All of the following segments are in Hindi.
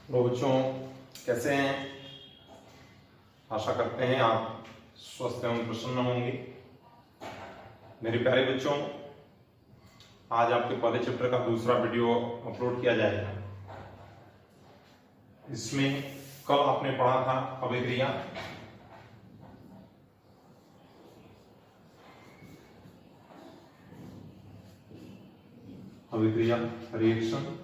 तो बच्चों कैसे हैं? आशा करते हैं आप स्वस्थ एवं प्रसन्न होंगे। मेरे प्यारे बच्चों, आज आपके पहले चैप्टर का दूसरा वीडियो अपलोड किया जाएगा। इसमें कल आपने पढ़ा था अभिक्रिया, रिएक्शन।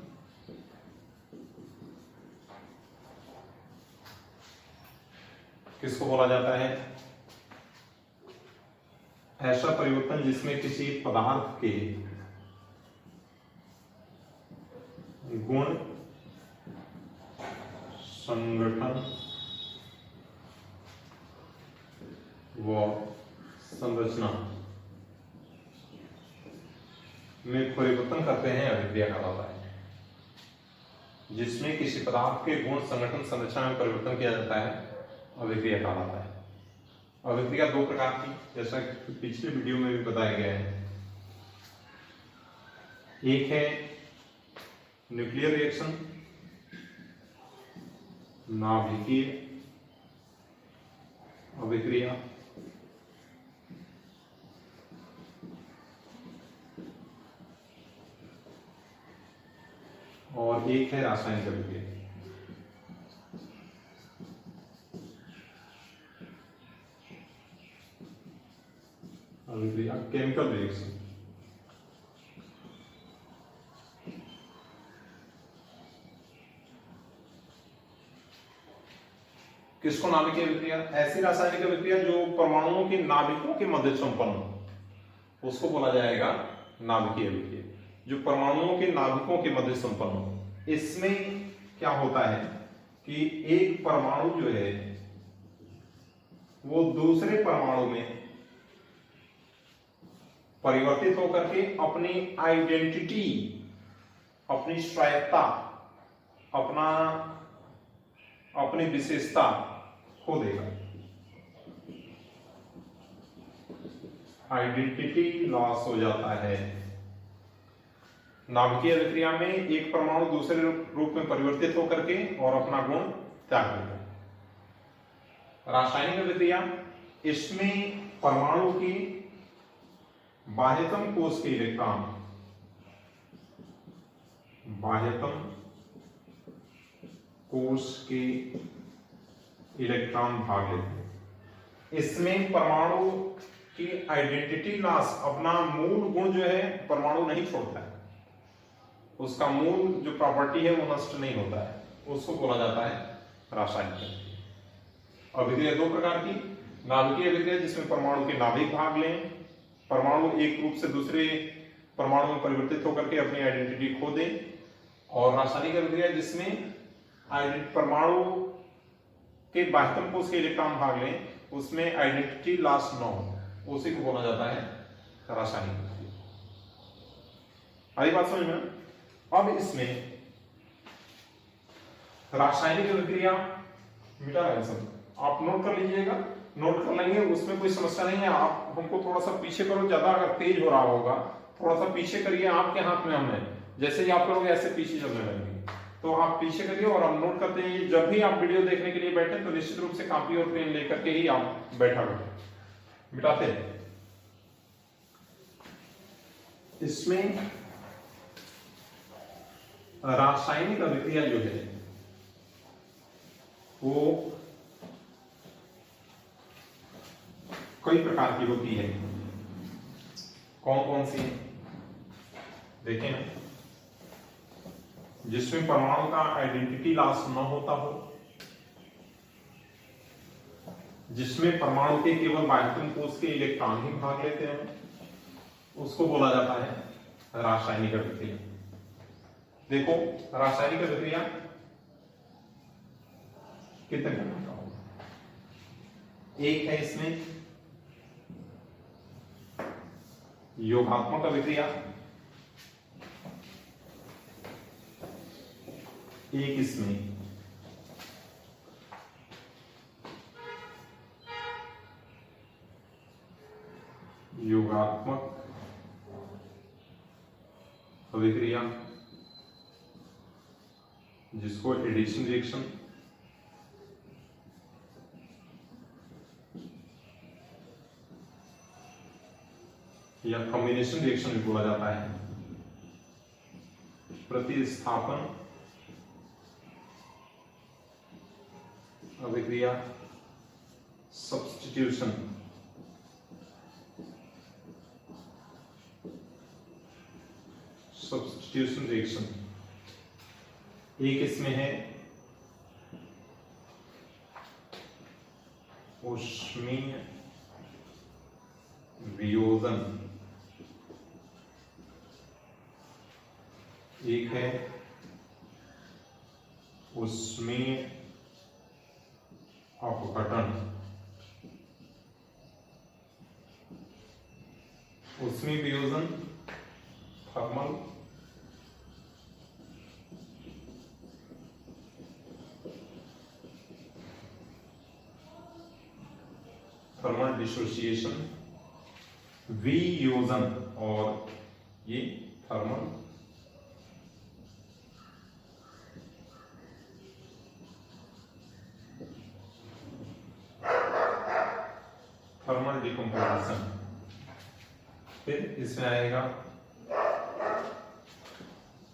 किसको बोला जाता है? ऐसा परिवर्तन जिसमें किसी पदार्थ के गुण, संगठन व संरचना में परिवर्तन करते हैं, अभिक्रिया कहलाता है। जिसमें किसी पदार्थ के गुण, संगठन, संरचना में परिवर्तन किया जाता है, अभिक्रिया कहलाता है। अभिक्रिया दो प्रकार की, जैसा कि पिछले वीडियो में भी बताया गया है। एक है न्यूक्लियर रिएक्शन, नाभिकीय अभिक्रिया, और एक है रासायनिक अभिक्रिया। अभिक्रिया केमिकल रिएक्शन। किसको नाभिकीय अभिक्रिया? ऐसी रासायनिक अभिक्रिया जो परमाणुओं के नाभिकों के मध्य संपन्न हो, उसको बोला जाएगा नाभिकीय अभिक्रिया। जो परमाणुओं के नाभिकों के मध्य संपन्न हो, इसमें क्या होता है कि एक परमाणु जो है वो दूसरे परमाणु में परिवर्तित होकर के अपनी आइडेंटिटी, अपनी स्वायत्ता, अपनी विशेषता खो देगा। आइडेंटिटी लॉस हो जाता है। नाभिकीय अभिक्रिया में एक परमाणु दूसरे रूप में परिवर्तित होकर के और अपना गुण त्याग देता है। रासायनिक अभिक्रिया, इसमें परमाणु की बाह्यतम कोश के इलेक्ट्रॉन, बाह्यतम कोश के इलेक्ट्रॉन भाग लेते हैं। इसमें परमाणु की आइडेंटिटी लॉस, अपना मूल गुण जो है परमाणु नहीं छोड़ता है, उसका मूल जो प्रॉपर्टी है वो नष्ट नहीं होता है, उसको बोला जाता है रासायनिक अभिक्रिया। अभिक्रिया दो प्रकार की, नाभिकीय अभिक्रिया जिसमें परमाणु के नाभिक भाग लें, परमाणु एक रूप से दूसरे परमाणु में परिवर्तित होकर के अपनी आइडेंटिटी खो दे, और रासायनिक अभिक्रिया जिसमें परमाणु के बाह्यतम कोश के इलेक्ट्रॉन भाग लें, उसमें आइडेंटिटी लॉस न हो, उसी को बोला जाता है रासायनिक अभिक्रिया। आई बात समझ में? अब इसमें रासायनिक अभिक्रिया मिटा है सब, आप नोट कर लीजिएगा, नोट कर लेंगे, उसमें कोई समस्या नहीं है। आप हमको थोड़ा सा पीछे करो, ज्यादा अगर तेज हो रहा होगा थोड़ा सा पीछे करिए, आपके हाथ में हमने, जैसे ही आप करोगे ऐसे पीछे चलने लगेंगे, तो आप पीछे करिए और हम नोट करते हैं। जब भी आप वीडियो देखने के लिए बैठे तो निश्चित रूप से कॉपी और पेन लेकर के ही आप बैठा करें। मिटाते हैं। इसमें रासायनिक अभिक्रिया जो है वो कई प्रकार की होती है। कौन कौन सी? देखें, जिसमें परमाणु का आइडेंटिटी लॉस न होता हो, जिसमें परमाणु के केवल बाह्यतम कोश के इलेक्ट्रॉन ही भाग लेते हैं, उसको बोला जाता है रासायनिक अभिक्रिया। देखो, रासायनिक अभिक्रिया कितने प्रकार का होगा? एक है इसमें योगात्मक अभिक्रिया, एक इसमें योगात्मक अभिक्रिया, जिसको एडिशन रिएक्शन या कॉम्बिनेशन रिएक्शन भी बोला जाता है। प्रतिस्थापन अभिक्रिया सब्स्टिट्यूशन रिएक्शन। एक इसमें है ऊष्मीय वियोजन, एक है ऊष्मीय अपघटन। ऊष्मीय वियोजन थर्मल डिसोसिएशन, वियोजन और ये थर्मल डिकम्पोजिशन। फिर इसमें आएगा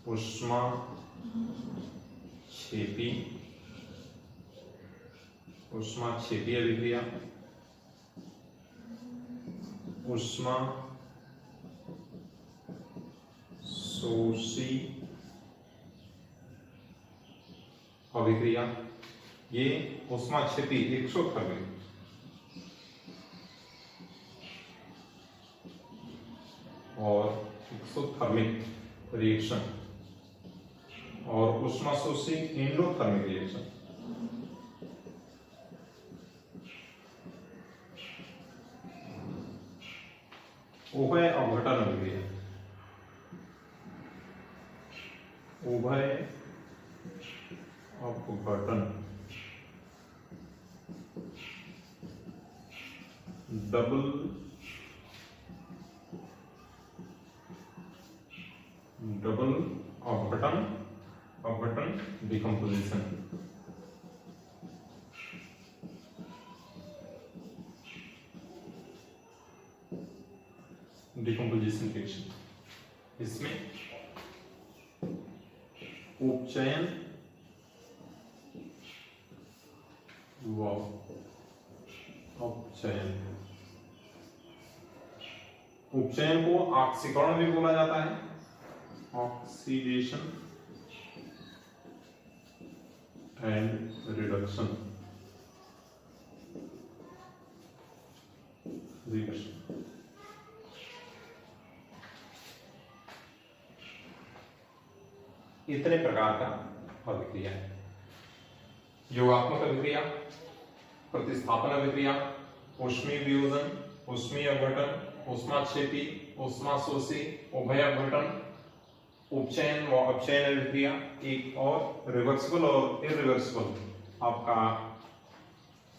ऊष्मा क्षेपी अभिक्रिया, ऊष्मा शोषी अभिक्रिया। ये ऊष्मा क्षेपी एक्सोथर्मिक और एक्सोथर्मिक रिएक्शन और ऊष्मा शोषी एंडोथर्मिक रिएक्शन। उभय अपघटन अभिक्रिया, उभय अपघटन डबल अपघटन डिकम्पोजिशन। डिकम्पोजिशन रिएक्शन, इसमें उपचयन व अपचयन, उपचयन को ऑक्सीकरण भी बोला जाता है, ऑक्सीडेशन एंड रिडक्शन। इतने प्रकार का अभिक्रिया है। योगात्मक अभिक्रिया, प्रतिस्थापन अभिक्रिया, ऊष्मीय वियोजन, ऊष्मीय अपघटन, ऊष्माक्षेपी, ऊष्मा शोषी, उभय अपघटन, उपचयन व अपचयन अभिक्रिया, एक और रिवर्सिबल और इरिवर्सिबल आपका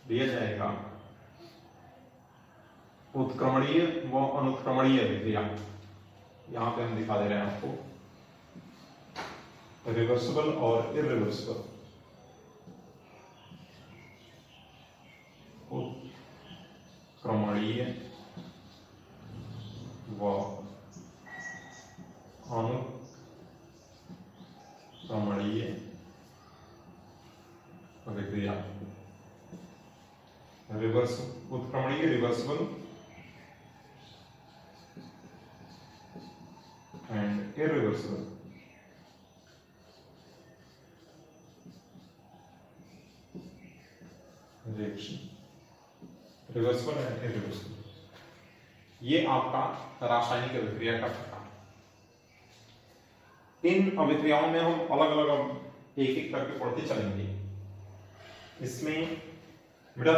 दिया जाएगा उत्क्रमणीय व अनुत्क्रमणीय अभिक्रिया। यहां पे हम दिखा दे रहे हैं आपको रिवर्सिबल और इरिवर्सिबल। उत्क्रमणीय व अनुक्रमणीय अभिक्रिया। उत्क्रमणीय reversible and irreversible. Reversible and irreversible. ये आपका रासायनिक अभिक्रिया का प्रकार। इन अभिक्रियाओं में हम अलग अलग एक एक करके पढ़ते चलेंगे। इसमें बेटा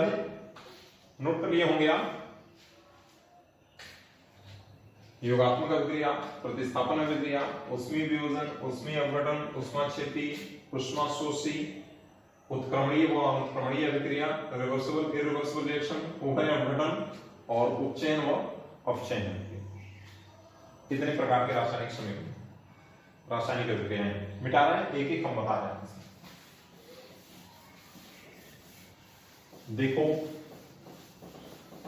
नोट कर लिए होंगे आप। योगात्मक अभिक्रिया, प्रतिस्थापन अभिक्रिया, ऊष्मीय वियोजन, ऊष्मीय अपघटन, ऊष्माक्षेपी, ऊष्मा शोषी, उत्क्रमणीय व अनुत्क्रमणीय अभिक्रिया, रिवर्सिबल इरिवर्सिबल रिएक्शन, उभय अपघटन और उपचयन व अपचयन अभिक्रिया। कितने प्रकार के रासायनिक अभिक्रियाएं मिटा रहे हैं, एक एक हम बता रहे हैं। देखो,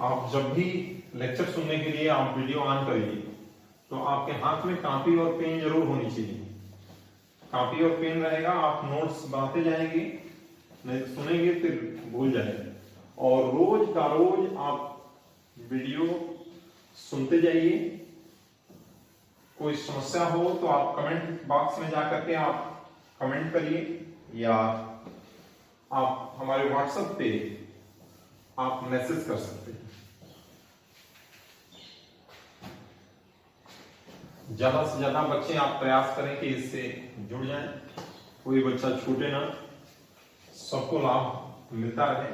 आप जब भी लेक्चर सुनने के लिए आप वीडियो ऑन करिए तो आपके हाथ में कॉपी और पेन जरूर होनी चाहिए। कॉपी और पेन रहेगा, आप नोट्स बनाते जाएंगे, नहीं तो सुनेंगे फिर भूल जाएंगे। और रोज का रोज आप वीडियो सुनते जाइए। कोई समस्या हो तो आप कमेंट बॉक्स में जाकर के आप कमेंट करिए, या आप हमारे व्हाट्सएप पे आप मैसेज कर सकते हैं। ज्यादा से ज्यादा बच्चे आप प्रयास करें कि इससे जुड़ जाएं, कोई बच्चा छूटे ना, सबको लाभ मिलता रहे।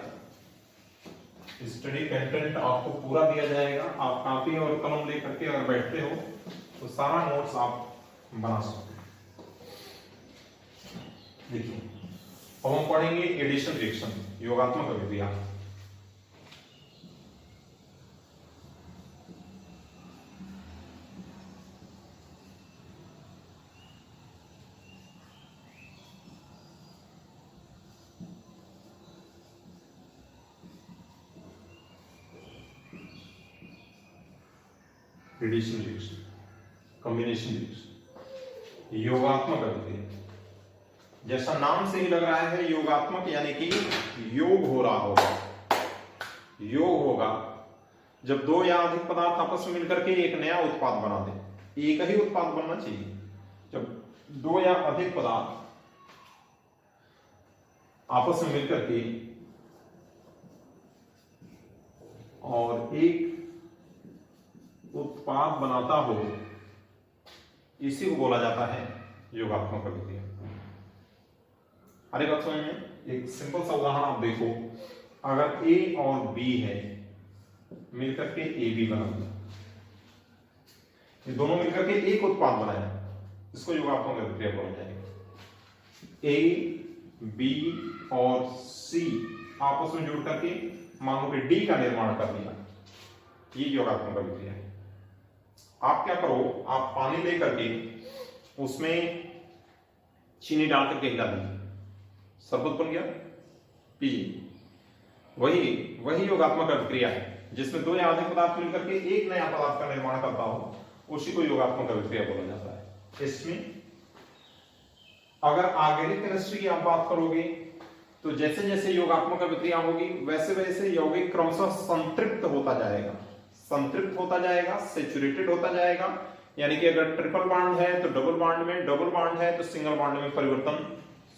स्टडी कंटेंट आपको पूरा दिया जाएगा। आप कॉपी और कलम लेकर के अगर बैठते हो तो सारा नोट्स आप बना सकते हैं। देखिए, अब हम पढ़ेंगे एडिशन रिएक्शन, योगात्मक अभिक्रिया। एडिशन रिएक्शन, कॉम्बिनेशन रिएक्शन, योगात्मक अभिक्रिया। जैसा नाम से ही लग रहा है योगात्मक, यानी कि योग हो रहा होगा। योग होगा जब दो या अधिक पदार्थ आपस में मिलकर के एक नया उत्पाद बना दे। एक ही उत्पाद बनना चाहिए। जब दो या अधिक पदार्थ आपस में मिलकर के और एक उत्पाद बनाता हो, इसी को बोला जाता है योगात्मक अभिक्रिया। अरे बात समझ में, एक सिंपल सा उदाहरण आप देखो। अगर ए और बी है, मिलकर के ए बी बना दिया, ये दोनों मिलकर के एक उत्पाद बनाया, इसको योगात्मक अभिक्रिया बोला जाएगा। ए बी और सी आपस में जुड़ करके मान लो कि डी का निर्माण कर दिया, ये योगात्मक अभिक्रिया है। आप क्या करो, आप पानी लेकर के उसमें चीनी डाल करके हिला दीजिए, शरबत बन गया, पीजिए। वही योगात्मक अभिक्रिया है जिसमें दो या अधिक पदार्थ मिलकर के एक नया पदार्थ का निर्माण करता हो, उसी को योगात्मक अभिक्रिया बोला जाता है। इसमें अगर ऑर्गेनिक केमिस्ट्री की आप बात करोगे तो जैसे जैसे योगात्मक अभिक्रिया होगी वैसे वैसे यौगिक क्रमशः संतृप्त होता जाएगा, सैचुरेटेड होता जाएगा। यानी कि अगर ट्रिपल बॉन्ड है तो डबल बॉन्ड में, डबल बॉन्ड है तो सिंगल बॉन्ड में परिवर्तन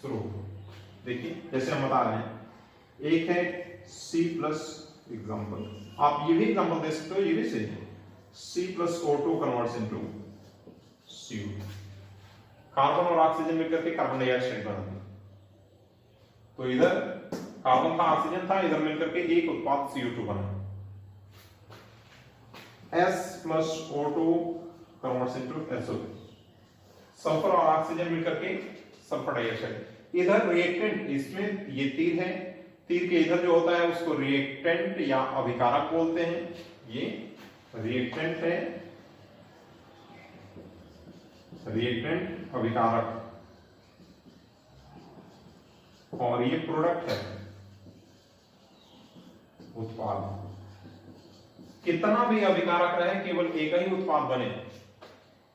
शुरू होगा। देखिए, जैसे हम बता रहे हैं, एक है C प्लस एग्जाम्पल, आप ये भी एग्जाम्पल दे सकते हो, ये भी सही है। C plus O2 converts into CO2। Carbon और ऑक्सीजन मिलकर के कार्बन डाइऑक्साइड बना दिया, तो इधर कार्बन का ऑक्सीजन था, इधर मिलकर के एक उत्पाद CO2 बना। S plus O2 converts into SO2। Sulphur और ऑक्सीजन मिलकर के सल्फर डाइऑक्साइड। इधर रिएक्टेंट, इसमें ये तीर है, तीर के इधर जो होता है उसको रिएक्टेंट या अभिकारक बोलते हैं। ये रिएक्टेंट है, रिएक्टेंट अभिकारक, और ये प्रोडक्ट है, उत्पाद। कितना भी अभिकारक रहे, केवल एक ही उत्पाद बने,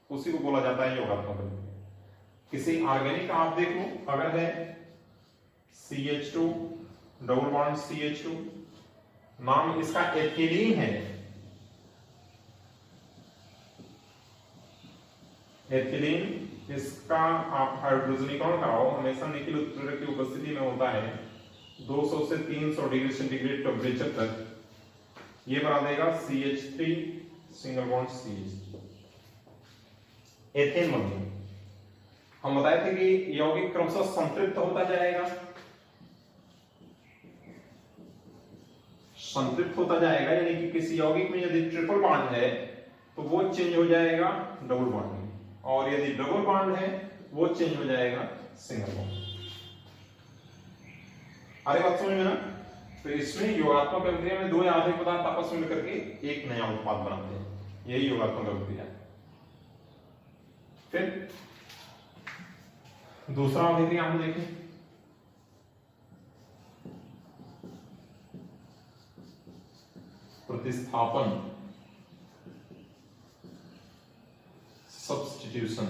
उसी को बोला जाता है योगात्मक अभिक्रिया। किसी ऑर्गेनिक का आप देखो, अगर है CH2 डबल बॉन्ड CH2, नाम इसका एथिलीन है, एथिलीन, इसका आप हाइड्रोजनीकरण कराओ, हमेशा निकिल उत्प्रेरक की उपस्थिति में होता है 200 से 300 डिग्री सेंटीग्रेड टेम्परेचर तक, ये बना देगा CH3 single bond CH3, ethane बन गया। हम बताए थे कि यौगिक क्रमशः संतृप्त होता जाएगा, यानी कि किसी यौगिक में यदि ट्रिपल बॉन्ड है तो वो चेंज हो जाएगा डबल बॉन्ड में, और यदि डबल बॉन्ड है वो चेंज हो जाएगा सिंगल बॉन्ड। अरे बात समझ में ना? तो इसमें योगात्मक अभिक्रिया में दो या अधिक पदार्थ आपस में मिलकर के एक नया उत्पाद बनाते हैं, यही योगात्मक अभिक्रिया है। फिर दूसरा अभिक्रिया हम देखें, प्रतिस्थापन, सब्स्टिट्यूशन,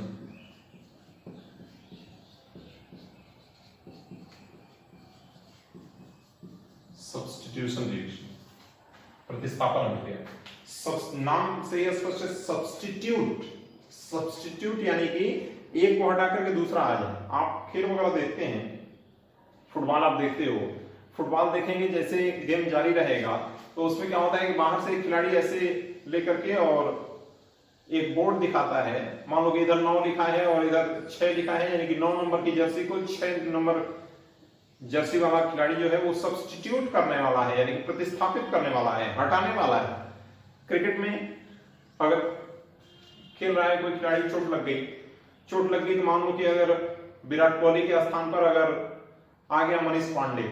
सब्स्टिट्यूशन रिएक्शन, प्रतिस्थापन अभिक्रिया। नाम से यह स्पष्ट है, सब्स्टिट्यूट, सब्स्टिट्यूट यानी कि एक को हटा करके दूसरा आ जाए। आप खेल वगैरह देखते हैं, फुटबॉल आप देखते हो, फुटबॉल देखेंगे जैसे गेम जारी रहेगा तो उसमें क्या होता है कि बाहर से एक खिलाड़ी ऐसे लेकर के और एक बोर्ड दिखाता है, मान लो कि इधर 9 लिखा है और इधर 6 लिखा है, यानी कि 9 नंबर की जर्सी को 6 नंबर जर्सी वाला खिलाड़ी जो है वो सब्स्टिट्यूट करने वाला है, यानी कि प्रतिस्थापित करने वाला है, हटाने वाला है। क्रिकेट में अगर खेल रहा है कोई खिलाड़ी, चोट लग गई तो मान लो कि अगर विराट कोहली के स्थान पर अगर आ गया मनीष पांडे,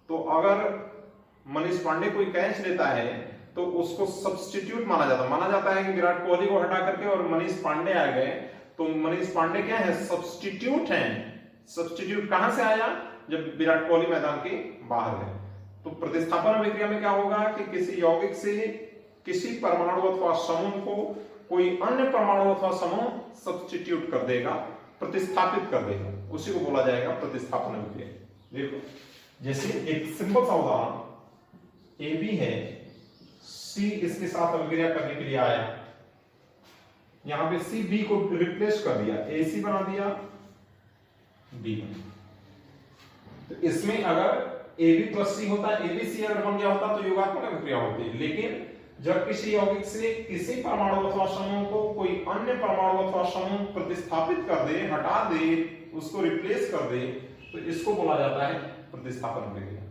तो अगर मनीष पांडे कोई कैच लेता है तो उसको सब्स्टिट्यूट माना जाता है कि विराट कोहली को हटा करके और मनीष पांडे आ गए, तो मनीष पांडे क्या है, सब्स्टिट्यूट हैं। सब्स्टिट्यूट कहां से आया, जब विराट कोहली मैदान के बाहर गए। तो प्रतिस्थापन अभिक्रिया में क्या होगा कि किसी यौगिक से किसी परमाणु अथवा समूह को कोई अन्य परमाणु अथवा समूह सब्स्टिट्यूट कर देगा, प्रतिस्थापित कर देगा, उसी को बोला जाएगा प्रतिस्थापन अभिक्रिया। देखो जैसे एक सिंपल सा उदाहरण, AB है, C इसके साथ अभिक्रिया करने के लिए आया, यहां पे C B को रिप्लेस कर दिया, AC बना दिया B बना। तो इसमें अगर AB प्लस C होता, ABC अगर बन गया होता तो योगात्मक अभिक्रिया होती। लेकिन जब किसी यौगिक से किसी परमाणु अथवा समूह को कोई अन्य परमाणु अथवा समूह प्रतिस्थापित कर दे, हटा दे, उसको रिप्लेस कर दे, तो इसको बोला जाता है प्रतिस्थापन अभिक्रिया।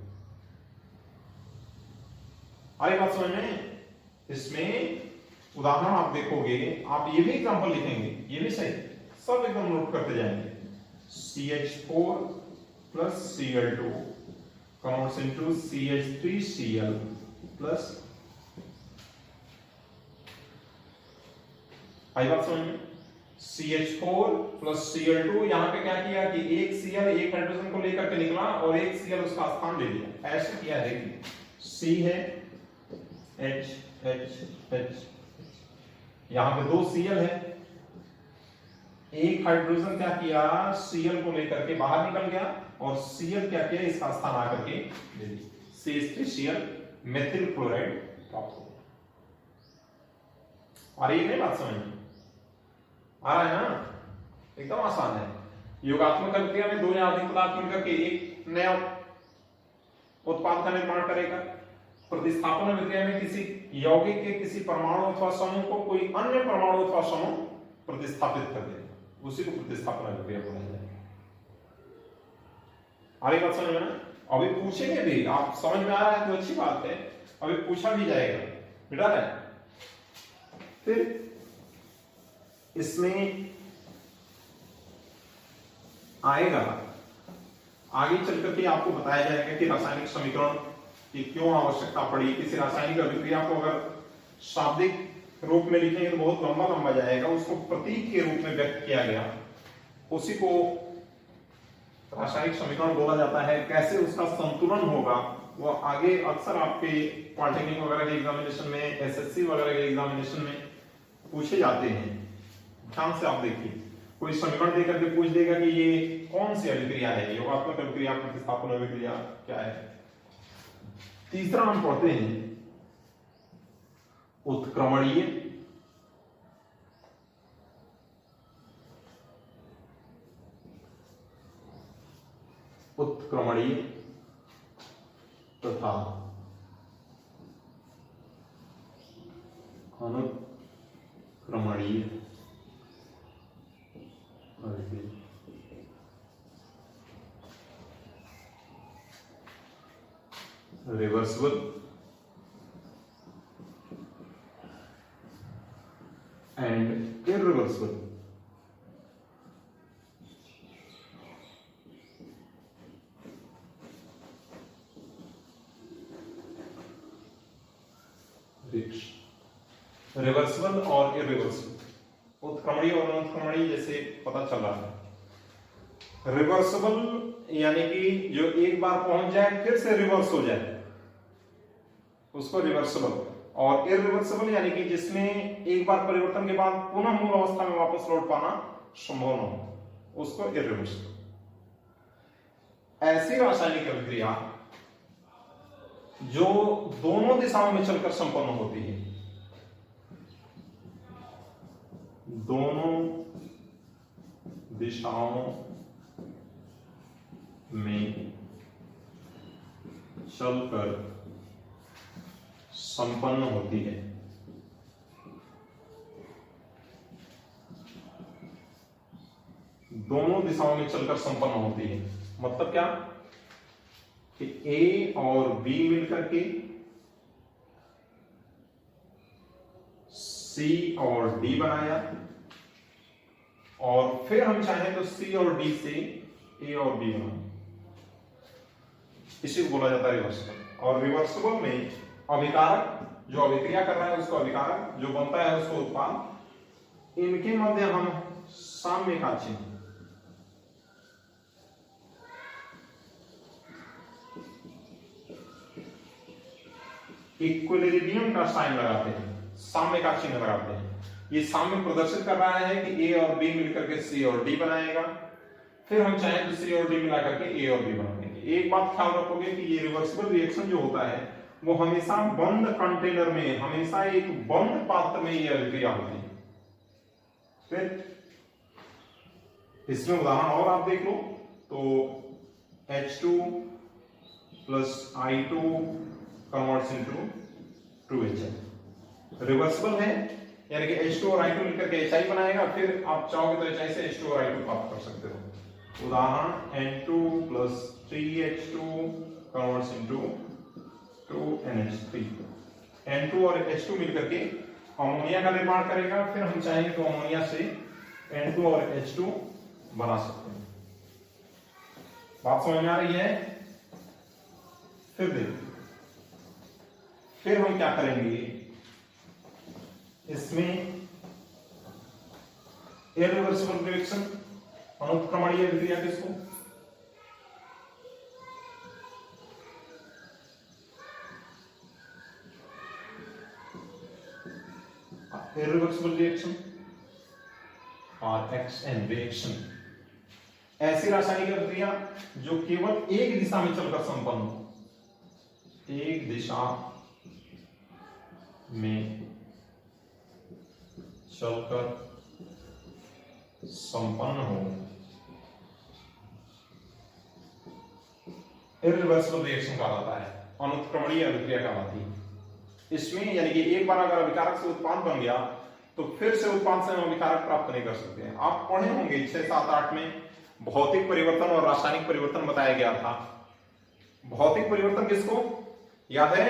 आई बात समझ में? इसमें उदाहरण आप देखोगे, आप ये भी एग्जांपल लिखेंगे, ये भी सही, सब एकदम नोट करते जाएंगे। CH4 plus Cl2 converts into CH3Cl plus, आई बात समझ में? CH4 plus Cl2, यहां पे क्या किया कि एक Cl एक हाइड्रोजन को लेकर के निकला और एक Cl उसका स्थान ले लिया, ऐसे किया। देखिए C है, H H H, यहां पे 2 Cl है, एक हाइड्रोजन क्या किया, Cl को लेकर के बाहर निकल गया और Cl क्या किया, इसका स्थान आकर के ले लिया, CH3Cl मेथिल क्लोराइड प्राप्त हो। और ये नहीं बात समझ में आ रहा है ना? एकदम आसान है। योगात्मक अभिक्रिया में 2 या अधिक पदार्थ मिलकर के एक नया उत्पाद का निर्माण करेगा। प्रतिस्थापन अभिक्रिया में किसी यौगिक के किसी परमाणु अथवा समूह को कोई अन्य परमाणु अथवा समूह प्रतिस्थापित कर देगा, उसी को प्रतिस्थापन अभिक्रिया बोला जाएगा। आगे बात समझ में ना? अभी पूछेंगे भी, आप समझ में आ रहा है तो अच्छी बात है, अभी पूछा भी जाएगा, बेटा है। फिर इसमें आएगा, आगे चल करके आपको बताया जाएगा कि रासायनिक समीकरण की क्यों आवश्यकता पड़ी। किसी रासायनिक अभिक्रिया को अगर शाब्दिक रूप में लिखेंगे तो बहुत लंबा लंबा जाएगा, उसको प्रतीक के रूप में व्यक्त किया गया, उसी को रासायनिक समीकरण बोला जाता है। कैसे उसका संतुलन होगा वो आगे अक्सर आपके पॉलिटेक्निक वगैरह के एग्जामिनेशन में, SSC वगैरह के एग्जामिनेशन में पूछे जाते हैं। ध्यान से आप देखिए, कोई समीकरण देकर के पूछ देगा कि ये कौन सी अभिक्रिया है, योगात्मक अभिक्रिया, प्रतिस्थापन अभिक्रिया क्या है। तीसरा हम पढ़ते हैं उत्क्रमणीय, उत्क्रमणीय तथा अनुक्रमणीय अभिक्रिया। Reversible and irreversible. रिवर्सिबल और इरिवर्सिबल, उत्क्रमणीय और अनुक्रमणीय जैसे पता चल रहा है। रिवर्सिबल यानी कि जो एक बार पहुंच जाए फिर से रिवर्स हो जाए, उसको रिवर्सिबल, और इरिवर्सिबल यानी कि जिसमें एक बार परिवर्तन के बाद पुनः मूल अवस्था में वापस लौट पाना संभव न हो, उसको इरिवर्सिबल। ऐसी रासायनिक अभिक्रिया जो दोनों दिशाओं में चलकर संपन्न होती है, दोनों दिशाओं में चलकर संपन्न होती है, दोनों दिशाओं में चलकर संपन्न होती है। मतलब क्या कि ए और बी मिलकर के सी और डी बनाया, और फिर हम चाहें तो सी और डी से ए और बी बनाए, इसी को बोला जाता है रिवर्सिबल। और रिवर्सिबल में अभिकारक जो अभिक्रिया कर रहा है उसको अभिकारक, जो बनता है उसको उत्पाद, इनके मध्य हम साम्य का चिन्ह इक्विलिब्रियम का साइन लगाते हैं, साम्य का चिन्ह लगाते हैं। ये साम्य प्रदर्शित कर रहा है कि ए और बी मिलकर के सी और डी बनाएगा, फिर हम चाहें तो सी और डी मिला करके ए और बी बना देंगे। एक बात ख्याल रखोगे कि ये रिवर्सिबल रिएक्शन जो होता है वो हमेशा बंद कंटेनर में, हमेशा एक बंद पात्र में ये अभिक्रिया होती है। फिर इसमें उदाहरण और आप देख लो तो H2 plus I2 converts into 2HI, reversible है, यानी कि H2 और I2 मिलकर के HI बनाएगा, फिर आप चाहोगे तो HI से H2 और I2 प्राप्त कर सकते हो। उदाहरण N2 plus 3H2 converts into 2NH3, N2 और H2 मिलकर के अमोनिया का निर्माण करेगा, फिर हम चाहेंगे तो अमोनिया से N2 और H2 बना सकते हैं। बात समझ में आ रही है? फिर देखिए, फिर हम क्या करेंगे, इसमें इरिवर्सिबल रिएक्शन, अनुत्क्रमणीय अभिक्रिया किसको, इरिवर्सिबल रिएक्शन और XN रिएक्शन, ऐसी रासायनिक अभिक्रिया जो केवल एक दिशा में चलकर संपन्न हो, एक दिशा में चलकर संपन्न हो, इरिवर्सिबल रिएक्शन कहलाता है, अनुत्क्रमणीय अभिक्रिया कहलाती है। इसमें यानी कि एक बार अगर अभिकारक से उत्पाद बन गया तो फिर से उत्पाद से हम अभिकारक प्राप्त नहीं कर सकते हैं। आप पढ़े होंगे 6, 7, 8 में भौतिक परिवर्तन और रासायनिक परिवर्तन बताया गया था। भौतिक परिवर्तन किसको याद है?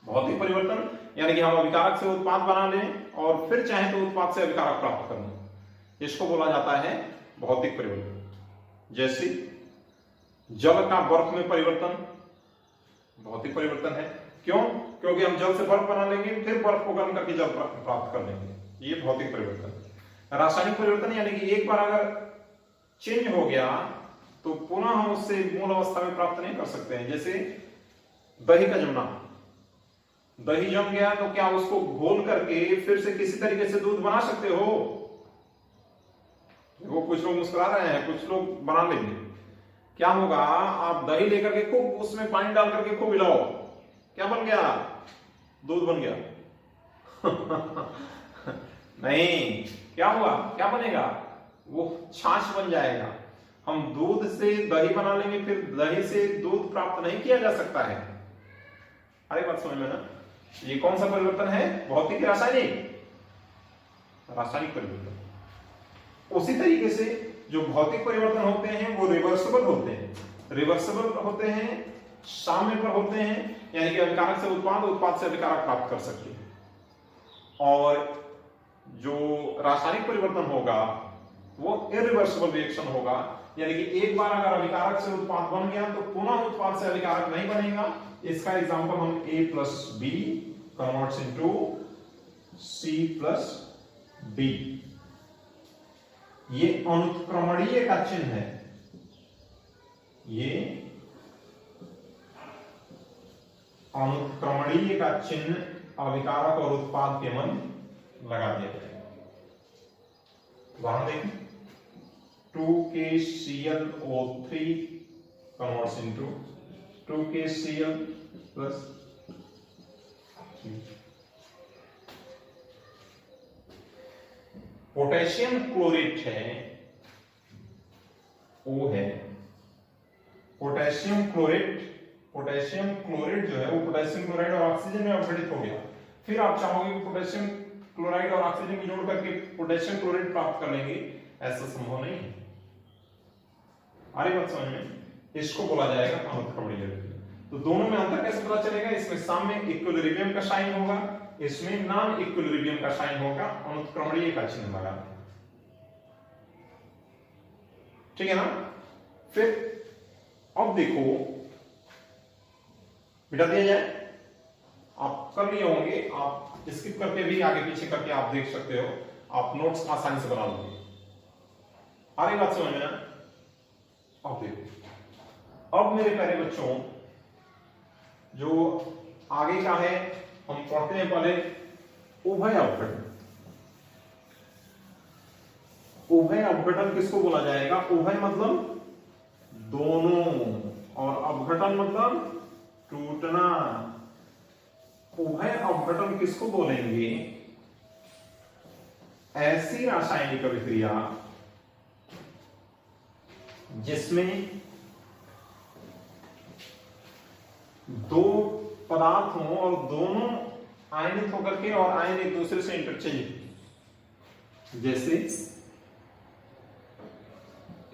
भौतिक परिवर्तन यानी कि हम अभिकारक से उत्पाद बना लें और फिर चाहे तो उत्पाद से अभिकारक प्राप्त कर लें, इसको बोला जाता है भौतिक परिवर्तन। जैसे जल का बर्फ में परिवर्तन भौतिक परिवर्तन है। क्यों? क्योंकि हम जल से बर्फ बना लेंगे, फिर बर्फ को गर्म करके जल प्राप्त कर लेंगे, ये भौतिक परिवर्तन। रासायनिक परिवर्तन यानी कि एक बार अगर चेंज हो गया तो पुनः हम उससे मूल अवस्था में प्राप्त नहीं कर सकते हैं। जैसे दही का जमना, दही जम गया तो क्या उसको घोल करके फिर से किसी तरीके से दूध बना सकते हो? वो कुछ लोग मुस्कुरा रहे हैं, कुछ लोग बना लेंगे। क्या होगा, आप दही लेकर के खूब उसमें पानी डाल करके खूब हिलाओ, क्या बन गया? दूध बन गया। नहीं, क्या हुआ, क्या बनेगा? वो छाछ बन जाएगा। हम दूध से दही बना लेंगे, फिर दही से दूध प्राप्त नहीं किया जा सकता है। अरे बात समझ में ना? ये कौन सा परिवर्तन है? भौतिक रासायनिक? रासायनिक परिवर्तन। उसी तरीके से जो भौतिक परिवर्तन होते हैं वो रिवर्सिबल होते हैं। रिवर्सिबल होते हैं, साम्य पर होते हैं, यानी कि अभिकारक से उत्पाद, उत्पाद से अभिकारक प्राप्त कर सकते हैं। और जो रासायनिक परिवर्तन होगा वो इरिवर्सिबल रिएक्शन होगा, यानी कि एक बार अगर अभिकारक से उत्पाद बन गया तो पुनः उत्पाद से अभिकारक नहीं बनेगा। इसका एग्जांपल हम A plus B converts into C plus D, ये अनुत्क्रमणीय का चिन्ह है। ये अनुत्क्रमणीय का चिन्ह अभिकारक और उत्पाद के मध्य लगा दिया जाएगा। उदाहरण देखें, 2KClO3 converts into 2KCl plus potassium chlorate है, O है, पोटेशियम क्लोरेट जो है वो पोटेशियम क्लोराइड और ऑक्सीजन में अपघटित हो गया। फिर आप चाहोगे कि पोटेशियम क्लोराइड और ऑक्सीजन की जोड़ करके पोटेशियम क्लोराइड प्राप्त कर लेंगे, ऐसा संभव नहीं है। आ रही बात समझ में? इसको बोला जाएगा अनुत्क्रमणीय। तो दोनों में अंतर कैसे पता चलेगा? इसमें सामने इक्विलिब्रियम का साइन होगा, इसमें नॉन इक्विलिब्रियम का साइन होगा, अनुत्क्रमणीय का चिन्ह लगा। ठीक है ना? फिर अब देखो, मिटा दिया जाए, आप कर लिए होंगे, आप स्किप करके भी आगे पीछे करके आप देख सकते हो, आप नोट्स आसानी से बना लोगे। आ रही बात समझ में? अब देखो, अब मेरे प्यारे बच्चों, जो आगे का है हम पढ़ते हैं पहले उभय अपघटन। उभय अपघटन किसको बोला जाएगा? उभय मतलब दोनों और अपघटन मतलब टूटना। उभय अपघटन किसको बोलेंगे? ऐसी रासायनिक अभिक्रिया जिसमें दो पदार्थ हों और दोनों आयनित होकर के और आयन एक दूसरे से इंटरचेंज, जैसे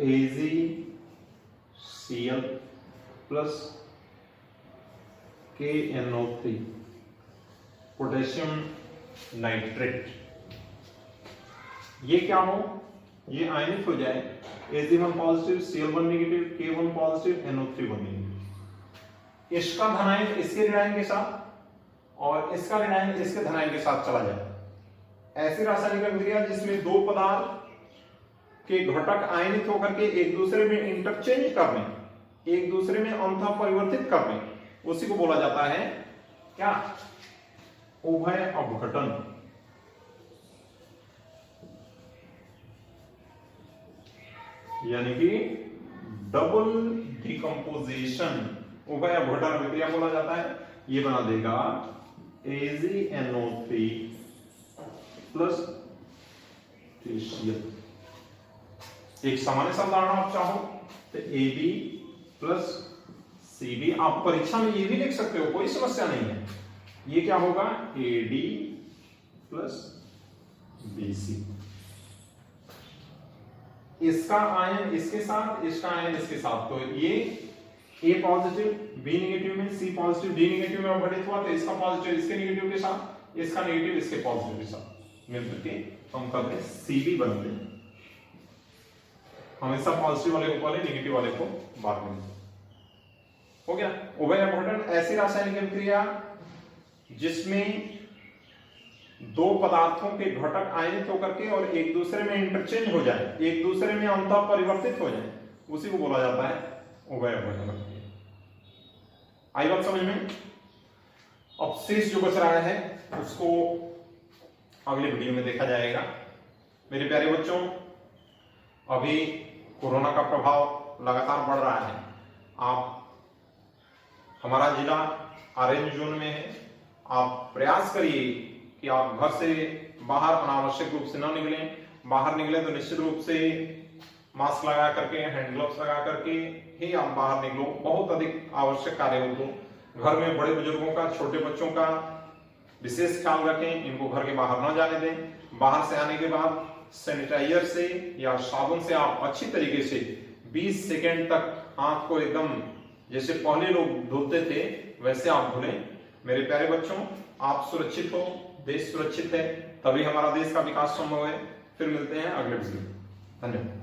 AgCl plus KNO3 potassium nitrate. ये क्या हो? ये आयनित हो जाए, Ag1 positive, Cl1 negative, K1 positive, NO3 negative. इसका धनायन इसके ऋणायन के साथ और इसका ऋणायन इसके धनायन के साथ चला जाए। ऐसी रासायनिक अभिक्रिया जिसमें दो पदार्थ के घटक आयनित होकर के एक दूसरे में इंटरचेंज करने, एक दूसरे में अंतः परिवर्तित करने, उसी को बोला जाता है क्या? उभय अपघटन। यानी कि डबल डिकम्पोजिशन उभय अपघटन अभिक्रिया बोला जाता है। ये बना देगा AgNO3 प्लस KCl। एक सामान्य साधारण आप चाहो तो AB प्लस CD, आप परीक्षा में ये भी लिख सकते हो, कोई समस्या नहीं है। ये क्या होगा? AD plus BC। इसका आयन इसके साथ, इसका आयन इसके साथ, तो ये A पॉजिटिव B नेगेटिव में, C पॉजिटिव D नेगेटिव में अपघटित हुआ, तो इसका पॉजिटिव इसके नेगेटिव के साथ, इसका नेगेटिव इसके पॉजिटिव के साथ मिलकर के हम करते हैं CB बनते हैं। हमेशा पॉजिटिव वाले को पहले, नेगेटिव वाले को बाद में। हो गया उभय अपघटन। ऐसी रासायनिक अभिक्रिया जिसमें दो पदार्थों के घटक आयनित होकर के और एक दूसरे में इंटरचेंज हो जाए, एक दूसरे में अंतः परिवर्तित हो जाए, उसी को बोला जाता है उभय अपघटन। आई बात समझ में? अब शेष जो बच रहा है उसको अगले वीडियो में देखा जाएगा। मेरे प्यारे बच्चों, अभी कोरोना का प्रभाव लगातार बढ़ रहा है। आप, हमारा जिला ऑरेंज जोन में है। आप प्रयास करिए कि आप घर से बाहर अनावश्यक रूप से न निकलें। बाहर निकले तो निश्चित रूप से मास्क लगा करके, हैंड ग्लव्स लगा करके ही आप बाहर निकलो। बहुत अधिक आवश्यक कार्य हो तो घर में बड़े बुजुर्गों का, छोटे बच्चों का विशेष ख्याल रखें, इनको घर के बाहर न जाने दें। बाहर से आने के बाद सैनिटाइजर से या साबुन से आप अच्छी तरीके से 20 सेकेंड तक हाथ को एकदम जैसे पहले लोग धोते थे वैसे आप धुलें। मेरे प्यारे बच्चों, आप सुरक्षित हो, देश सुरक्षित है, तभी हमारा देश का विकास संभव है। फिर मिलते हैं अगले वीडियो में। धन्यवाद।